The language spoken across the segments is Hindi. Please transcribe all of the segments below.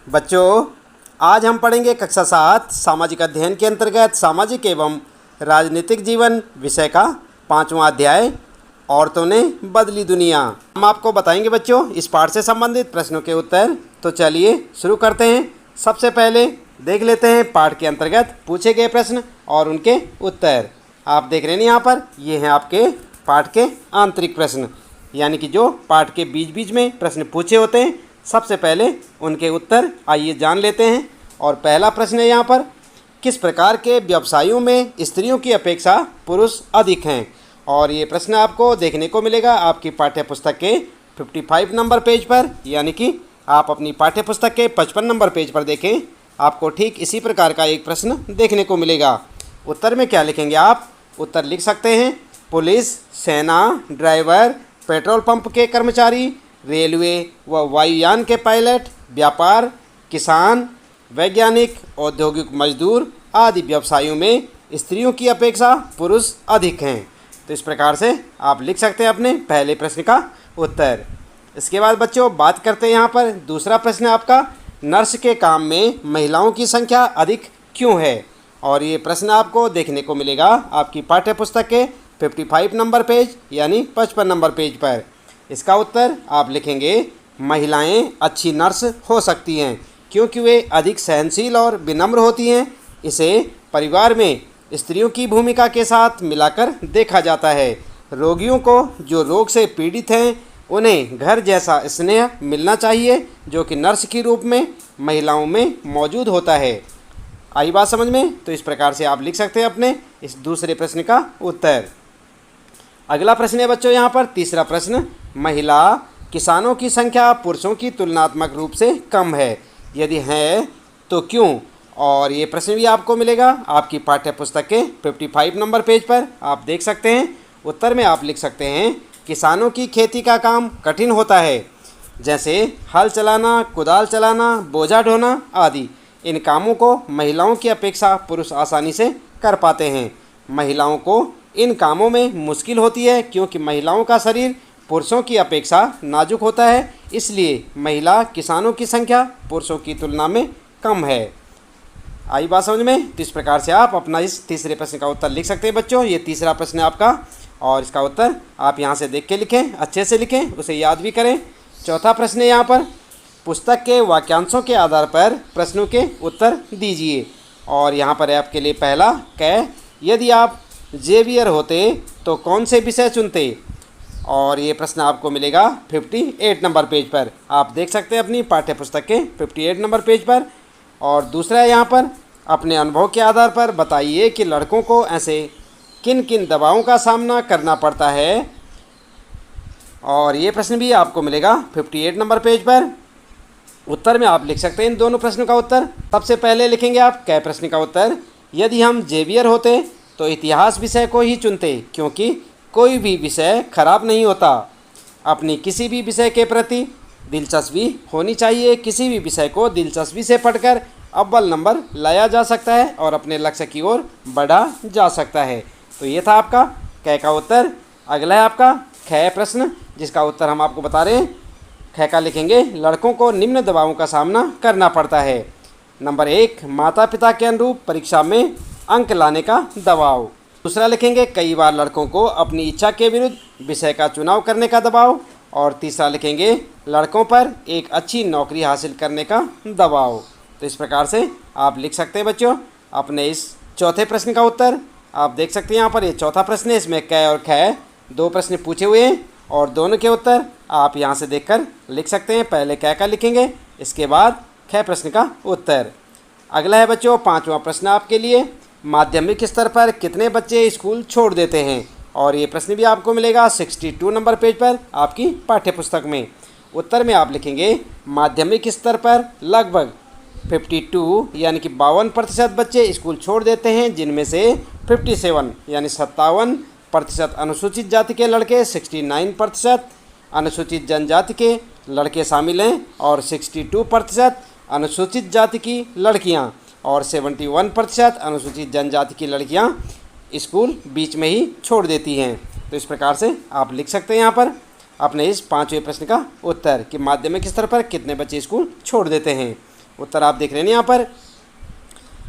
बच्चों, आज हम पढ़ेंगे कक्षा 7 सामाजिक अध्ययन के अंतर्गत सामाजिक एवं राजनीतिक जीवन विषय का 5वां अध्याय औरतों ने बदली दुनिया। हम आपको बताएंगे बच्चों इस पाठ से संबंधित प्रश्नों के उत्तर। तो चलिए शुरू करते हैं। सबसे पहले देख लेते हैं पाठ के अंतर्गत पूछे गए प्रश्न और उनके उत्तर। आप देख रहे हैं यहाँ पर, ये हैं आपके पाठ के आंतरिक प्रश्न, यानी कि जो पाठ के बीच बीच में प्रश्न पूछे होते हैं। सबसे पहले उनके उत्तर आइए जान लेते हैं। और पहला प्रश्न है यहाँ पर, किस प्रकार के व्यवसायों में स्त्रियों की अपेक्षा पुरुष अधिक हैं? और ये प्रश्न आपको देखने को मिलेगा आपकी पाठ्य पुस्तक के 55 नंबर पेज पर, यानी कि आप अपनी पाठ्य पुस्तक के 55 नंबर पेज पर देखें, आपको ठीक इसी प्रकार का एक प्रश्न देखने को मिलेगा। उत्तर में क्या लिखेंगे आप? उत्तर लिख सकते हैं पुलिस, सेना, ड्राइवर, पेट्रोल पंप के कर्मचारी, रेलवे व वायुयान के पायलट, व्यापार, किसान, वैज्ञानिक, औद्योगिक मजदूर आदि व्यवसायों में स्त्रियों की अपेक्षा पुरुष अधिक हैं। तो इस प्रकार से आप लिख सकते हैं अपने पहले प्रश्न का उत्तर। इसके बाद बच्चों बात करते हैं यहाँ पर दूसरा प्रश्न आपका, नर्स के काम में महिलाओं की संख्या अधिक क्यों है? और ये प्रश्न आपको देखने को मिलेगा आपकी पाठ्य पुस्तक के 55 नंबर पेज, यानी 55 नंबर पेज पर। इसका उत्तर आप लिखेंगे, महिलाएं अच्छी नर्स हो सकती हैं क्योंकि वे अधिक सहनशील और विनम्र होती हैं। इसे परिवार में स्त्रियों की भूमिका के साथ मिलाकर देखा जाता है। रोगियों को जो रोग से पीड़ित हैं उन्हें घर जैसा स्नेह मिलना चाहिए जो कि नर्स के रूप में महिलाओं में मौजूद होता है। आई बात समझ में? तो इस प्रकार से आप लिख सकते हैं अपने इस दूसरे प्रश्न का उत्तर। अगला प्रश्न है बच्चों यहाँ पर तीसरा प्रश्न, महिला किसानों की संख्या पुरुषों की तुलनात्मक रूप से कम है, यदि है तो क्यों? और ये प्रश्न भी आपको मिलेगा आपकी पाठ्य पुस्तक के 55 नंबर पेज पर, आप देख सकते हैं। उत्तर में आप लिख सकते हैं, किसानों की खेती का काम कठिन होता है, जैसे हल चलाना, कुदाल चलाना, बोझा ढोना आदि। इन कामों को महिलाओं की अपेक्षा पुरुष आसानी से कर पाते हैं। महिलाओं को इन कामों में मुश्किल होती है क्योंकि महिलाओं का शरीर पुरुषों की अपेक्षा नाजुक होता है, इसलिए महिला किसानों की संख्या पुरुषों की तुलना में कम है। आई बात समझ में? तो इस प्रकार से आप अपना इस तीसरे प्रश्न का उत्तर लिख सकते हैं बच्चों। ये तीसरा प्रश्न है आपका और इसका उत्तर आप यहाँ से देख के लिखें, अच्छे से लिखें, उसे याद भी करें। चौथा प्रश्न है यहाँ पर, पुस्तक के वाक्यांशों के आधार पर प्रश्नों के उत्तर दीजिए। और यहाँ पर है आपके लिए पहला, क यदि आप जेवियर होते तो कौन से विषय चुनते? और ये प्रश्न आपको मिलेगा 58 नंबर पेज पर, आप देख सकते हैं अपनी पाठ्य पुस्तक के 58 नंबर पेज पर। और दूसरा है यहाँ पर, अपने अनुभव के आधार पर बताइए कि लड़कों को ऐसे किन किन दबावों का सामना करना पड़ता है। और ये प्रश्न भी आपको मिलेगा 58 नंबर पेज पर। उत्तर में आप लिख सकते हैं इन दोनों प्रश्नों का उत्तर। सबसे पहले लिखेंगे आप क प्रश्न का उत्तर, यदि हम जेवियर होते तो इतिहास विषय को ही चुनते क्योंकि कोई भी विषय खराब नहीं होता। अपनी किसी भी विषय के प्रति दिलचस्पी होनी चाहिए, किसी भी विषय को दिलचस्पी से पढ़कर अव्वल नंबर लाया जा सकता है और अपने लक्ष्य की ओर बढ़ा जा सकता है। तो ये था आपका क का उत्तर। अगला है आपका ख प्रश्न, जिसका उत्तर हम आपको बता रहे हैं। ख का लिखेंगे, लड़कों को निम्न दबावों का सामना करना पड़ता है। नंबर 1, माता पिता के अनुरूप परीक्षा में अंक लाने का दबाव। दूसरा लिखेंगे, कई बार लड़कों को अपनी इच्छा के विरुद्ध विषय का चुनाव करने का दबाव। और तीसरा लिखेंगे, लड़कों पर एक अच्छी नौकरी हासिल करने का दबाव। तो इस प्रकार से आप लिख सकते हैं बच्चों अपने इस चौथे प्रश्न का उत्तर। आप देख सकते हैं यहाँ पर ये चौथा प्रश्न है, इसमें क और ख दो प्रश्न पूछे हुए हैं और दोनों के उत्तर आप यहाँ से देखकर लिख सकते हैं। पहले क का लिखेंगे, इसके बाद ख प्रश्न का उत्तर। अगला है बच्चों 5वां प्रश्न आपके लिए, माध्यमिक स्तर पर कितने बच्चे स्कूल छोड़ देते हैं? और ये प्रश्न भी आपको मिलेगा 62 नंबर पेज पर आपकी पाठ्य पुस्तक में। उत्तर में आप लिखेंगे, माध्यमिक स्तर पर लगभग 52 यानी कि 52% बच्चे स्कूल छोड़ देते हैं, जिनमें से 57 यानी 57% अनुसूचित जाति के लड़के, 69% अनुसूचित जनजाति के लड़के शामिल हैं और 62% अनुसूचित जाति की लड़कियां और 71% अनुसूचित जनजाति की लड़कियां स्कूल बीच में ही छोड़ देती हैं। तो इस प्रकार से आप लिख सकते हैं यहाँ पर अपने इस 5वें प्रश्न का उत्तर कि माध्यमिक स्तर पर कितने बच्चे स्कूल छोड़ देते हैं। उत्तर आप देख रहे हैं यहाँ पर।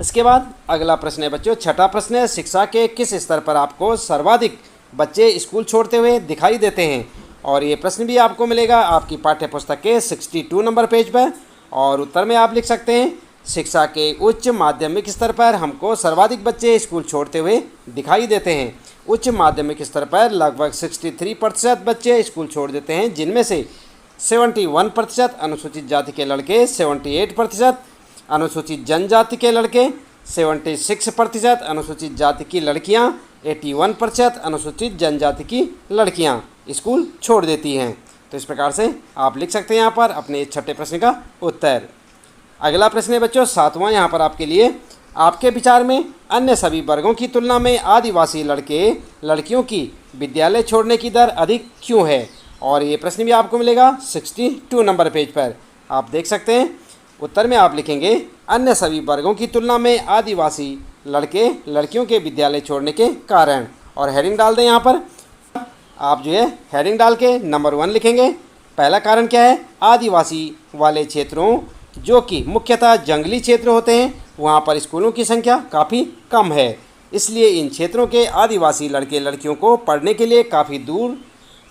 इसके बाद अगला प्रश्न है बच्चों, छठा प्रश्न है, शिक्षा के किस स्तर पर आपको सर्वाधिक बच्चे स्कूल छोड़ते हुए दिखाई देते हैं। और ये प्रश्न भी आपको मिलेगा आपकी पाठ्य पुस्तक के 62 नंबर पेज पर। और उत्तर में आप लिख सकते हैं, शिक्षा के उच्च माध्यमिक स्तर पर हमको सर्वाधिक बच्चे स्कूल छोड़ते हुए दिखाई देते हैं। उच्च माध्यमिक स्तर पर लगभग 63% बच्चे स्कूल छोड़ देते हैं, जिनमें से 71% अनुसूचित जाति के लड़के, 78% अनुसूचित जनजाति के लड़के, 76% अनुसूचित जाति की लड़कियां, 81% अनुसूचित जनजाति की लड़कियां स्कूल छोड़ देती हैं। तो इस प्रकार से आप लिख सकते हैं यहाँ पर अपने छठे प्रश्न का उत्तर। अगला प्रश्न है बच्चों, सातवां यहाँ पर आपके लिए, आपके विचार में अन्य सभी वर्गों की तुलना में आदिवासी लड़के लड़कियों की विद्यालय छोड़ने की दर अधिक क्यों है। और ये प्रश्न भी आपको मिलेगा 62 नंबर पेज पर। आप देख सकते हैं, उत्तर में आप लिखेंगे, अन्य सभी वर्गों की तुलना में आदिवासी लड़के लड़कियों के विद्यालय छोड़ने के कारण। और हेडिंग डाल दें यहाँ पर, आप जो है हेडिंग डाल के नंबर 1 लिखेंगे। पहला कारण क्या है, आदिवासी वाले क्षेत्रों जो कि मुख्यतः जंगली क्षेत्र होते हैं, वहाँ पर स्कूलों की संख्या काफ़ी कम है, इसलिए इन क्षेत्रों के आदिवासी लड़के लड़कियों को पढ़ने के लिए काफ़ी दूर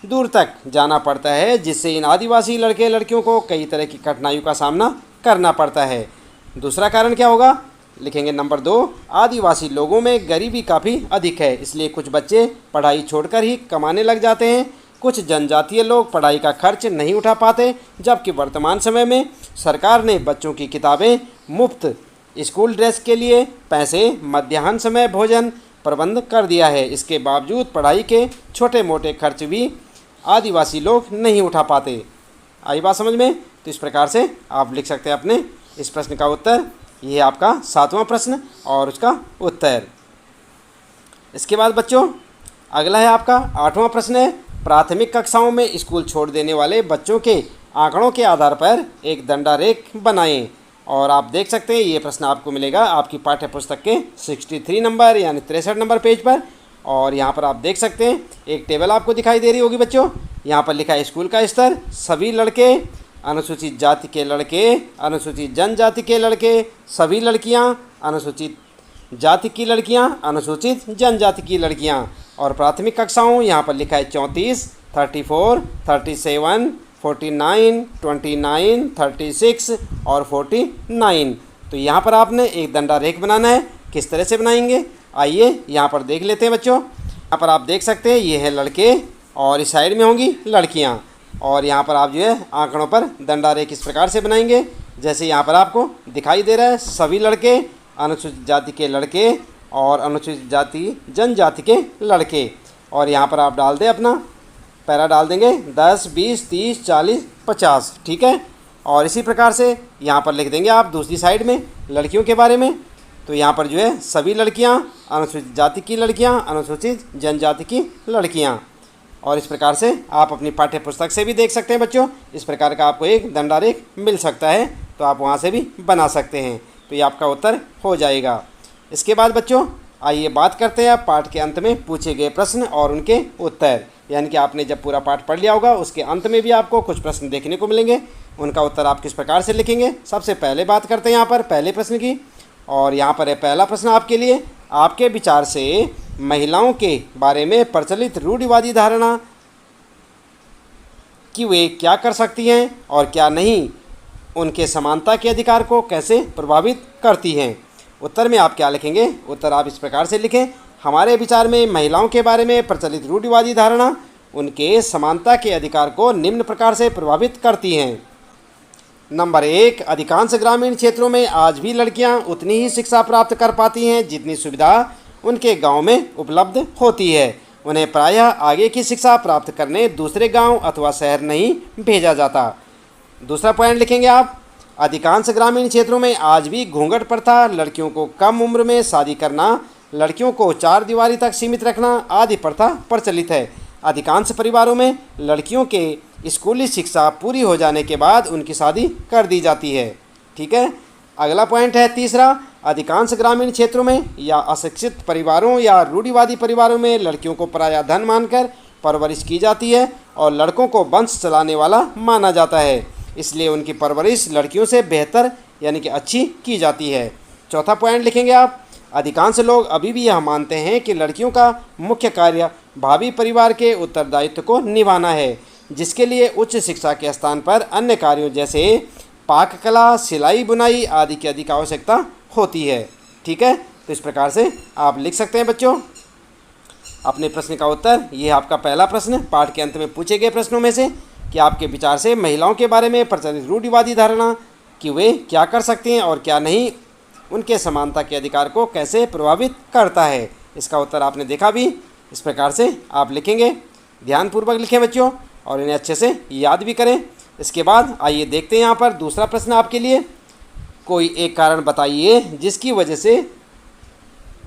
दूर तक जाना पड़ता है, जिससे इन आदिवासी लड़के लड़कियों को कई तरह की कठिनाइयों का सामना करना पड़ता है। दूसरा कारण क्या होगा, लिखेंगे नंबर 2, आदिवासी लोगों में गरीबी काफ़ी अधिक है, इसलिए कुछ बच्चे पढ़ाई छोड़कर ही कमाने लग जाते हैं। कुछ जनजातीय लोग पढ़ाई का खर्च नहीं उठा पाते, जबकि वर्तमान समय में सरकार ने बच्चों की किताबें, मुफ्त स्कूल ड्रेस के लिए पैसे, मध्याह्न समय भोजन प्रबंध कर दिया है। इसके बावजूद पढ़ाई के छोटे मोटे खर्च भी आदिवासी लोग नहीं उठा पाते। आई बात समझ में। तो इस प्रकार से आप लिख सकते हैं अपने इस प्रश्न का उत्तर। ये है आपका सातवां प्रश्न और उसका उत्तर। इसके बाद बच्चों अगला है आपका आठवां प्रश्न है, प्राथमिक कक्षाओं में स्कूल छोड़ देने वाले बच्चों के आंकड़ों के आधार पर एक दंडारेख बनाएं। और आप देख सकते हैं ये प्रश्न आपको मिलेगा आपकी पाठ्य पुस्तक के 63 नंबर यानी 63 नंबर पेज पर। और यहाँ पर आप देख सकते हैं एक टेबल आपको दिखाई दे रही होगी बच्चों। यहाँ पर लिखा है स्कूल का स्तर, सभी लड़के, अनुसूचित जाति के लड़के, अनुसूचित जनजाति के लड़के, सभी लड़कियाँ, अनुसूचित जाति की लड़कियाँ, अनुसूचित जनजाति की लड़कियाँ। और प्राथमिक कक्षाओं यहाँ पर लिखा है 34, 34, 37, 49, 29, 36 और 49। तो यहाँ पर आपने एक दंडारेख बनाना है। किस तरह से बनाएंगे आइए यहाँ पर देख लेते हैं बच्चों। यहाँ पर आप देख सकते हैं ये है लड़के और इस साइड में होंगी लड़कियाँ। और यहाँ पर आप जो है आंकड़ों पर दंडारेख इस प्रकार से बनाएंगे जैसे यहाँ पर आपको दिखाई दे रहा है, सभी लड़के, अनुसूचित जाति के लड़के और अनुसूचित जाति जनजाति के लड़के। और यहाँ पर आप डाल दें अपना पैरा डाल देंगे 10, 20, 30, 40, 50, ठीक है। और इसी प्रकार से यहाँ पर लिख देंगे आप दूसरी साइड में लड़कियों के बारे में। तो यहाँ पर जो है सभी लड़कियाँ, अनुसूचित जाति की लड़कियाँ, अनुसूचित जनजाति की लड़कियाँ। और इस प्रकार से आप अपनी पाठ्य पुस्तक से भी देख सकते हैं बच्चों। इस प्रकार का आपको एक दंडारेख मिल सकता है, तो आप वहाँ से भी बना सकते हैं। तो ये आपका उत्तर हो जाएगा। इसके बाद बच्चों आइए बात करते हैं पाठ के अंत में पूछे गए प्रश्न और उनके उत्तर। यानी कि आपने जब पूरा पाठ पढ़ लिया होगा उसके अंत में भी आपको कुछ प्रश्न देखने को मिलेंगे, उनका उत्तर आप किस प्रकार से लिखेंगे। सबसे पहले बात करते हैं यहाँ पर पहले प्रश्न की। और यहाँ पर है पहला प्रश्न आपके लिए, आपके विचार से महिलाओं के बारे में प्रचलित रूढ़िवादी धारणा कि वे क्या कर सकती हैं और क्या नहीं, उनके समानता के अधिकार को कैसे प्रभावित करती हैं। उत्तर में आप क्या लिखेंगे, उत्तर आप इस प्रकार से लिखें, हमारे विचार में महिलाओं के बारे में प्रचलित रूढ़िवादी धारणा उनके समानता के अधिकार को निम्न प्रकार से प्रभावित करती हैं। नंबर 1, अधिकांश ग्रामीण क्षेत्रों में आज भी लड़कियां उतनी ही शिक्षा प्राप्त कर पाती हैं जितनी सुविधा उनके गांव में उपलब्ध होती है। उन्हें प्रायः आगे की शिक्षा प्राप्त करने दूसरे गांव अथवा शहर नहीं भेजा जाता। दूसरा पॉइंट लिखेंगे आप, अधिकांश ग्रामीण क्षेत्रों में आज भी घूंघट प्रथा, लड़कियों को कम उम्र में शादी करना, लड़कियों को चार दीवारी तक सीमित रखना आदि प्रथा प्रचलित है। अधिकांश परिवारों में लड़कियों के स्कूली शिक्षा पूरी हो जाने के बाद उनकी शादी कर दी जाती है। ठीक है। अगला पॉइंट है तीसरा, अधिकांश ग्रामीण क्षेत्रों में या अशिक्षित परिवारों या रूढ़िवादी परिवारों में लड़कियों को पराया धन मानकर परवरिश की जाती है और लड़कों को वंश चलाने वाला माना जाता है, इसलिए उनकी परवरिश लड़कियों से बेहतर यानी कि अच्छी की जाती है। चौथा पॉइंट लिखेंगे आप, अधिकांश लोग अभी भी यह मानते हैं कि लड़कियों का मुख्य कार्य भावी परिवार के उत्तरदायित्व को निभाना है, जिसके लिए उच्च शिक्षा के स्थान पर अन्य कार्यों जैसे पाककला, सिलाई, बुनाई आदि की अधिक आवश्यकता होती है। ठीक है, तो इस प्रकार से आप लिख सकते हैं बच्चों अपने प्रश्न का उत्तर। ये आपका पहला प्रश्न पाठ के अंत में पूछे गए प्रश्नों में से कि आपके विचार से महिलाओं के बारे में प्रचलित रूढ़िवादी धारणा कि वे क्या कर सकती हैं और क्या नहीं, उनके समानता के अधिकार को कैसे प्रभावित करता है। इसका उत्तर आपने देखा भी। इस प्रकार से आप लिखेंगे, ध्यानपूर्वक लिखें बच्चों और इन्हें अच्छे से याद भी करें। इसके बाद आइए देखते हैं यहाँ पर दूसरा प्रश्न आपके लिए, कोई एक कारण बताइए जिसकी वजह से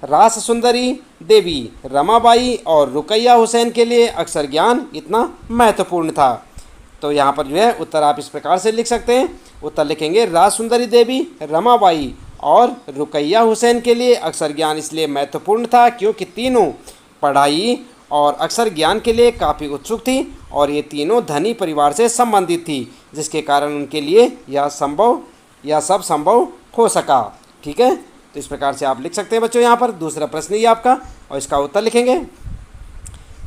रास सुंदरी देवी, रमाबाई और रुकैया हुसैन के लिए अक्षर ज्ञान इतना महत्वपूर्ण था। तो यहाँ पर जो है उत्तर आप इस प्रकार से लिख सकते हैं। उत्तर लिखेंगे, रास सुंदरी देवी, रमाबाई और रुकैया हुसैन के लिए अक्षर ज्ञान इसलिए महत्वपूर्ण था क्योंकि तीनों पढ़ाई और अक्षर ज्ञान के लिए काफ़ी उत्सुक थी और ये तीनों धनी परिवार से संबंधित थी, जिसके कारण उनके लिए यह सब संभव हो सका। ठीक है, तो इस प्रकार से आप लिख सकते हैं बच्चों यहाँ पर दूसरा प्रश्न ही आपका और इसका उत्तर लिखेंगे।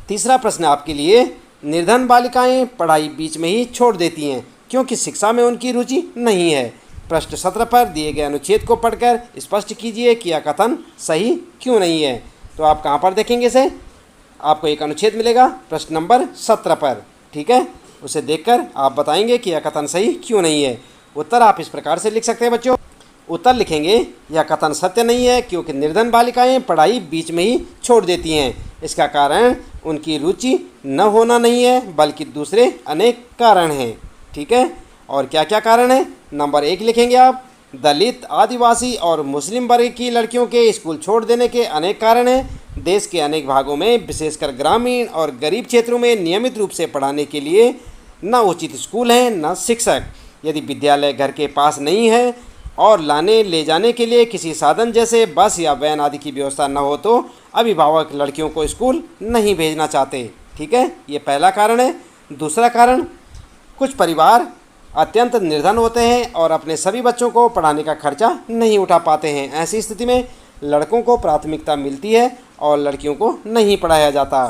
तीसरा प्रश्न आपके लिए, निर्धन बालिकाएं पढ़ाई बीच में ही छोड़ देती हैं क्योंकि शिक्षा में उनकी रुचि नहीं है। पृष्ठ 17 पर दिए गए अनुच्छेद को पढ़कर स्पष्ट कीजिए कि यह कथन सही क्यों नहीं है। तो आप कहाँ पर देखेंगे इसे, आपको एक अनुच्छेद मिलेगा प्रश्न नंबर 17 पर। ठीक है, उसे देखकर आप बताएंगे कि यह कथन सही क्यों नहीं है। उत्तर आप इस प्रकार से लिख सकते हैं बच्चों। उत्तर लिखेंगे, यह कथन सत्य नहीं है क्योंकि निर्धन बालिकाएं पढ़ाई बीच में ही छोड़ देती हैं। इसका कारण उनकी रुचि न होना नहीं है बल्कि दूसरे अनेक कारण हैं। ठीक है, और क्या क्या कारण है। नंबर 1 लिखेंगे आप, दलित, आदिवासी और मुस्लिम वर्ग की लड़कियों के स्कूल छोड़ देने के अनेक कारण हैं। देश के अनेक भागों में विशेषकर ग्रामीण और गरीब क्षेत्रों में नियमित रूप से पढ़ाने के लिए न उचित स्कूल हैं न शिक्षक। यदि विद्यालय घर के पास नहीं है और लाने ले जाने के लिए किसी साधन जैसे बस या वैन आदि की व्यवस्था न हो तो अभिभावक लड़कियों को स्कूल नहीं भेजना चाहते। ठीक है, ये पहला कारण है। दूसरा कारण, कुछ परिवार अत्यंत निर्धन होते हैं और अपने सभी बच्चों को पढ़ाने का खर्चा नहीं उठा पाते हैं। ऐसी स्थिति में लड़कों को प्राथमिकता मिलती है और लड़कियों को नहीं पढ़ाया जाता।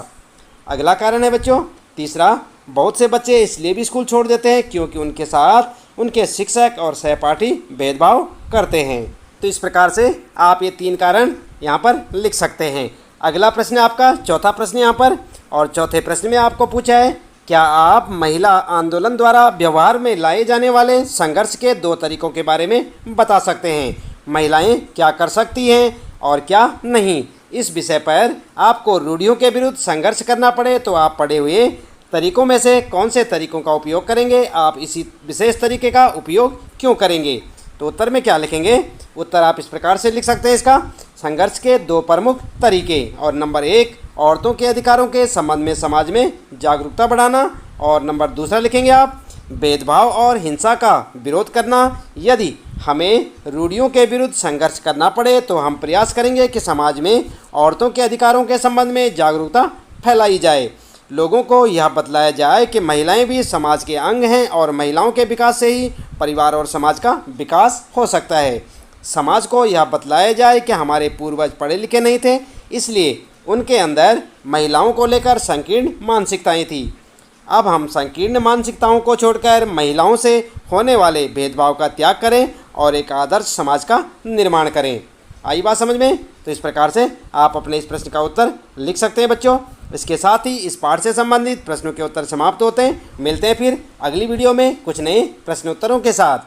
अगला कारण है बच्चों तीसरा, बहुत से बच्चे इसलिए भी स्कूल छोड़ देते हैं क्योंकि उनके साथ उनके शिक्षक और सहपाठी भेदभाव करते हैं। तो इस प्रकार से आप ये 3 कारण यहाँ पर लिख सकते हैं। अगला प्रश्न आपका चौथा प्रश्न यहाँ पर, और चौथे प्रश्न में आपको पूछा है, क्या आप महिला आंदोलन द्वारा व्यवहार में लाए जाने वाले संघर्ष के 2 तरीकों के बारे में बता सकते हैं। महिलाएं क्या कर सकती हैं और क्या नहीं। इस विषय पर आपको रूढ़ियों के विरुद्ध संघर्ष करना पड़े तो आप पढ़े हुए तरीकों में से कौन से तरीकों का उपयोग करेंगे, आप इसी विशेष तरीके का उपयोग क्यों करेंगे। तो उत्तर में क्या लिखेंगे। उत्तर आप इस प्रकार से लिख सकते हैं इसका, संघर्ष के 2 प्रमुख तरीके। और नंबर 1, औरतों के अधिकारों के संबंध में समाज में जागरूकता बढ़ाना। और नंबर 2 लिखेंगे आप, भेदभाव और हिंसा का विरोध करना। यदि हमें रूढ़ियों के विरुद्ध संघर्ष करना पड़े तो हम प्रयास करेंगे कि समाज में औरतों के अधिकारों के संबंध में जागरूकता फैलाई जाए। लोगों को यह बतलाया जाए कि महिलाएं भी समाज के अंग हैं और महिलाओं के विकास से ही परिवार और समाज का विकास हो सकता है। समाज को यह बतलाया जाए कि हमारे पूर्वज पढ़े लिखे नहीं थे, इसलिए उनके अंदर महिलाओं को लेकर संकीर्ण मानसिकताएं थी। अब हम संकीर्ण मानसिकताओं को छोड़कर महिलाओं से होने वाले भेदभाव का त्याग करें और एक आदर्श समाज का निर्माण करें। आई बात समझ में। तो इस प्रकार से आप अपने इस प्रश्न का उत्तर लिख सकते हैं बच्चों। इसके साथ ही इस पाठ से संबंधित प्रश्नों के उत्तर समाप्त होते हैं। मिलते हैं फिर अगली वीडियो में कुछ नए प्रश्नोत्तरों के साथ।